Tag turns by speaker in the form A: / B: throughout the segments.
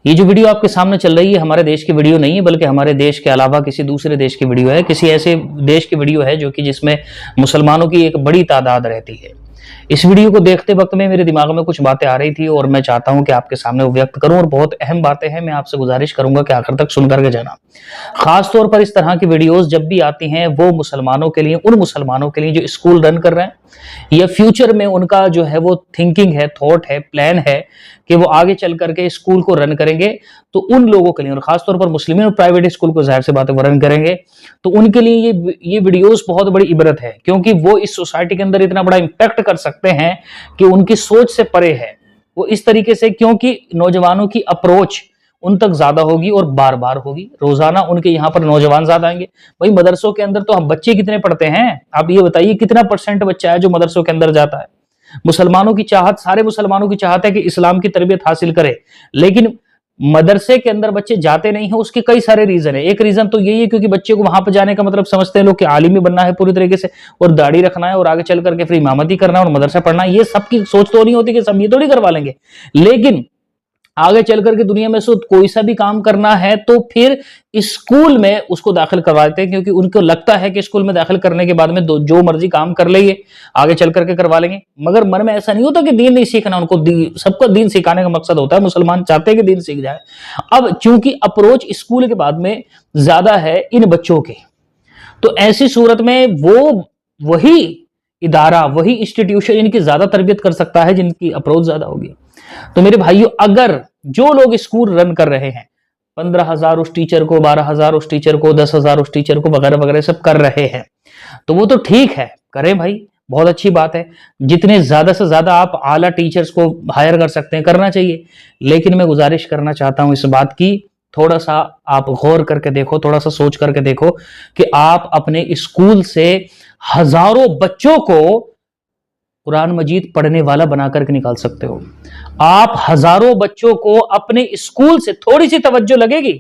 A: یہ جو ویڈیو آپ کے سامنے چل رہی ہے ہمارے دیش کی ویڈیو نہیں ہے، بلکہ ہمارے دیش کے علاوہ کسی دوسرے دیش کی ویڈیو ہے، کسی ایسے دیش کی ویڈیو ہے جو کہ جس میں مسلمانوں کی ایک بڑی تعداد رہتی ہے۔ اس ویڈیو کو دیکھتے وقت میں میرے دماغ میں کچھ باتیں آ رہی تھی اور میں چاہتا ہوں کہ آپ کے سامنے وہ ویکت کروں، اور بہت اہم باتیں ہیں، میں آپ سے گزارش کروں گا کہ آخر تک سن کر کے جانا۔ خاص طور پر اس طرح کی ویڈیوز جب بھی آتی ہیں وہ مسلمانوں کے لیے، ان مسلمانوں کے لیے جو اسکول رن کر رہے ہیں یا فیوچر میں ان کا جو ہے وہ تھنکنگ ہے، تھاٹ ہے، پلان ہے کہ وہ آگے چل کر کے اسکول کو رن کریں گے، تو ان لوگوں کے لیے، اور خاص طور پر مسلمین اور پرائیویٹ اسکول کو ظاہر سی بات ہے وہ رن کریں گے، تو ان کے لیے یہ ویڈیوز بہت بڑی عبرت ہے، کیونکہ وہ اس سوسائٹی کے اندر اتنا بڑا امپیکٹ کر سکتے ہیں کہ ان کی سوچ سے پرے ہے وہ اس طریقے سے، کیونکہ نوجوانوں کی اپروچ ان تک زیادہ ہوگی اور بار بار ہوگی۔ روزانہ ان کے یہاں پر نوجوان زیادہ آئیں گے۔ بھائی مدرسوں کے اندر تو ہم بچے کتنے پڑھتے ہیں؟ آپ یہ بتائیے کتنا % بچہ ہے جو مدرسوں کے اندر جاتا ہے؟ مسلمانوں کی چاہت، سارے مسلمانوں کی چاہت ہے کہ اسلام کی تربیت حاصل کرے، لیکن مدرسے کے اندر بچے جاتے نہیں ہیں۔ اس کے کئی سارے ریزن ہیں۔ ایک ریزن تو یہی ہے کیونکہ بچے کو وہاں پہ جانے کا مطلب سمجھتے ہیں لوگ کہ عالم ہی بننا ہے پوری طریقے سے، اور داڑھی رکھنا ہے اور آگے چل کر کے پھر امامتی کرنا ہے اور مدرسہ پڑھنا ہے۔ یہ سب کی سوچ تو نہیں ہوتی کہ سب یہ تھوڑی کروا لیں گے، لیکن آگے چل کر کے دنیا میں سے کوئی سا بھی کام کرنا ہے تو پھر اسکول میں اس کو داخل کروا دیتے ہیں، کیونکہ ان کو لگتا ہے کہ اسکول میں داخل کرنے کے بعد میں جو مرضی کام کر لیں گے آگے چل کر کے کروا لیں گے، مگر من میں ایسا نہیں ہوتا کہ دین نہیں سیکھنا۔ ان کو سب کا دین سکھانے کا مقصد ہوتا ہے، مسلمان چاہتے ہیں کہ دین سیکھ جائے۔ اب چونکہ اپروچ اسکول کے بعد میں زیادہ ہے ان بچوں کے، تو ایسی صورت میں وہی ادارہ، وہی انسٹیٹیوشن ان کی زیادہ تربیت کر سکتا ہے جن کی اپروچ زیادہ ہوگی۔ تو میرے بھائیو، اگر جو لوگ اسکول رن کر رہے ہیں 15,000 اس ٹیچر کو، 12,000 اس ٹیچر کو، 10,000 اس ٹیچر کو وغیرہ وغیرہ سب کر رہے ہیں، تو وہ تو ٹھیک ہے، کریں بھائی، بہت اچھی بات ہے۔ جتنے زیادہ سے زیادہ آپ اعلیٰ ٹیچرز کو ہائر کر سکتے ہیں کرنا چاہیے، لیکن میں گزارش کرنا چاہتا ہوں اس بات کی، تھوڑا سا آپ غور کر کے دیکھو، تھوڑا سا سوچ کر کے دیکھو کہ آپ اپنے اسکول سے ہزاروں بچوں کو قرآن مجید پڑھنے والا بنا کر کے نکال سکتے ہو۔ آپ ہزاروں بچوں کو اپنے اسکول سے، تھوڑی سی توجہ لگے گی،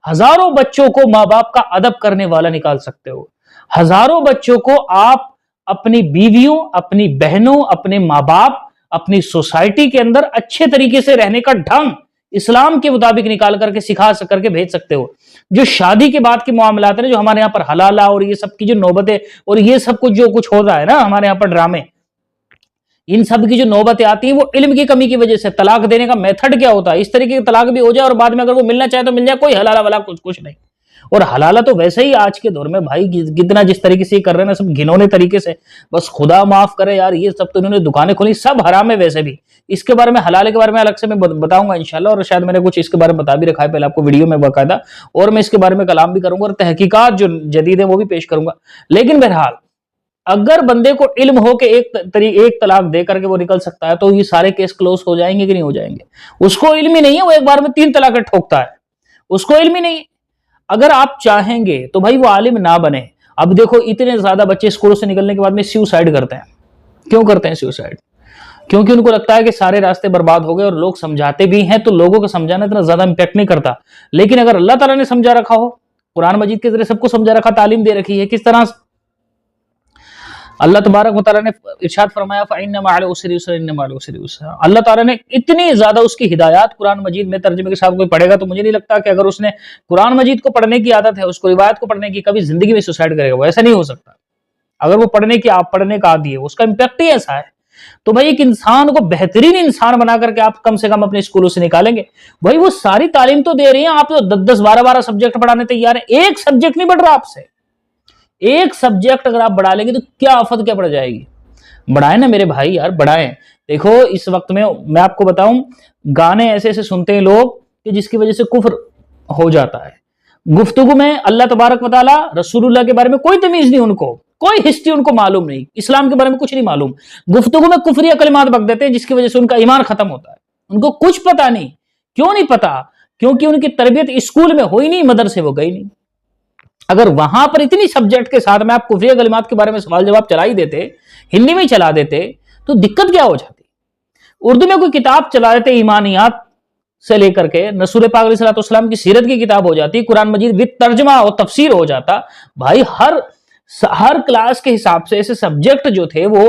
A: ہزاروں بچوں کو ماں باپ کا ادب کرنے والا نکال سکتے ہو۔ ہزاروں بچوں کو آپ اپنی بیویوں، اپنی بہنوں، اپنے ماں باپ، اپنی سوسائٹی کے اندر اچھے طریقے سے رہنے کا ڈھنگ اسلام کے مطابق نکال کر کے سکھا کر کے بھیج سکتے ہو۔ جو شادی کے بعد کے معاملات ہیں جو ہمارے یہاں پر حلالہ اور یہ سب کی جو نوبتیں اور یہ سب کچھ جو کچھ ہوتا ہے نا ہمارے یہاں پر ڈرامے، ان سب کی جو نوبتیں آتی ہیں وہ علم کی کمی کی وجہ سے۔ طلاق دینے کا میتھڈ کیا ہوتا ہے؟ اس طریقے کی طلاق بھی ہو جائے اور بعد میں اگر وہ ملنا چاہے تو مل جائے، کوئی حلالہ والا کچھ نہیں۔ اور حلالہ تو ویسے ہی آج کے دور میں بھائی کتنا جس طریقے سے کر رہے ہیں نا، سب گھنونے طریقے سے، بس خدا معاف کرے یار، یہ سب تو انہوں نے دکانیں کھولی، سب حرام ہے ویسے بھی۔ اس کے بارے میں، حلالے کے بارے میں الگ سے میں بتاؤں گا انشاءاللہ، اور شاید میں نے کچھ اس کے بارے میں بتا بھی رکھا ہے پہلے آپ کو ویڈیو میں باقاعدہ، اور میں اس کے بارے میں کلام بھی کروں گا اور تحقیقات جو جدید ہیں وہ بھی پیش کروں گا۔ لیکن بہرحال اگر بندے کو علم ہو کہ ایک طلاق دے کر کے وہ نکل سکتا ہے تو یہ سارے کیس کلوز ہو جائیں گے کہ نہیں ہو جائیں گے؟ اس کو علم ہی نہیں ہے، وہ ایک بار میں 3 طلاقیں ٹھوکتا ہے، اس کو علم ہی نہیں ہے۔ اگر آپ چاہیں گے تو بھائی وہ عالم نہ بنے۔ اب دیکھو اتنے زیادہ بچے اسکولوں سے نکلنے کے بعد میں سیوسائڈ کرتے ہیں۔ کیوں کرتے ہیں سیوسائڈ؟ کیونکہ ان کو لگتا ہے کہ سارے راستے برباد ہو گئے، اور لوگ سمجھاتے بھی ہیں تو لوگوں کو سمجھانا اتنا زیادہ امپیکٹ نہیں کرتا۔ لیکن اگر اللہ تعالیٰ نے سمجھا رکھا ہو، قرآن مجید کے ذریعے سب کو سمجھا رکھا، تعلیم دے رکھی ہے، کس طرح اللہ تبارک و تعالیٰ نے ارشاد فرمایا فَإِنَّ مَعَ الْعُسْرِ يُسْرًا إِنَّ مَعَ الْعُسْرِ يُسْرًا۔ اللہ تعالیٰ نے اتنی زیادہ اس کی ہدایات قرآن مجید میں ترجمے کے ساتھ کوئی پڑھے گا تو مجھے نہیں لگتا کہ اگر اس نے قرآن مجید کو پڑھنے کی عادت ہے، اس کو روایت کو پڑھنے کی، کبھی زندگی میں سوسائڈ کرے گا؟ وہ ایسا نہیں ہو سکتا۔ اگر وہ پڑھنے کا عادی ہے، اس کا امپیکٹ ہی ایسا ہے۔ تو بھائی ایک انسان کو بہترین انسان بنا کر کے آپ کم سے کم اپنے اسکولوں سے نکالیں گے، بھائی وہ ساری تعلیم تو دے رہی ہیں، آپ تو 10 12 سبجیکٹ پڑھانے تیار ہیں، ایک سبجیکٹ نہیں بڑھ رہا آپ سے۔ ایک سبجیکٹ اگر آپ بڑھا لیں گے تو کیا آفت کیا پڑ جائے گی؟ بڑھائیں نا میرے بھائی یار، بڑھائیں۔ دیکھو اس وقت میں آپ کو بتاؤں، گانے ایسے ایسے سنتے ہیں لوگ کہ جس کی وجہ سے کفر ہو جاتا ہے۔ گفتگو میں اللہ تبارک و تعالیٰ، رسول اللہ کے بارے میں کوئی تمیز نہیں، ان کو کوئی ہسٹری ان کو معلوم نہیں، اسلام کے بارے میں کچھ نہیں معلوم، گفتگو میں کفریہ کلمات بک دیتے ہیں جس کی وجہ سے ان کا ایمان ختم ہوتا ہے۔ ان کو کچھ پتا نہیں۔ کیوں نہیں پتا؟ کیونکہ ان کی تربیت اسکول میں ہوئی نہیں، مدرسے وہ گئی نہیں۔ اگر وہاں پر اتنی سبجیکٹ کے ساتھ میں آپ کفریہ کلمات کے بارے میں سوال جواب چلا ہی دیتے، ہندی میں چلا دیتے، تو دقت کیا ہو جاتی؟ اردو میں کوئی کتاب چلا دیتے، ایمانیات سے لے کر کے رسول پاک علیہ الصلوۃ والسلام کی سیرت کی کتاب ہو جاتی، قرآن مجید وتھ ترجمہ اور تفسیر ہو جاتا۔ بھائی ہر کلاس کے حساب سے ایسے سبجیکٹ جو تھے وہ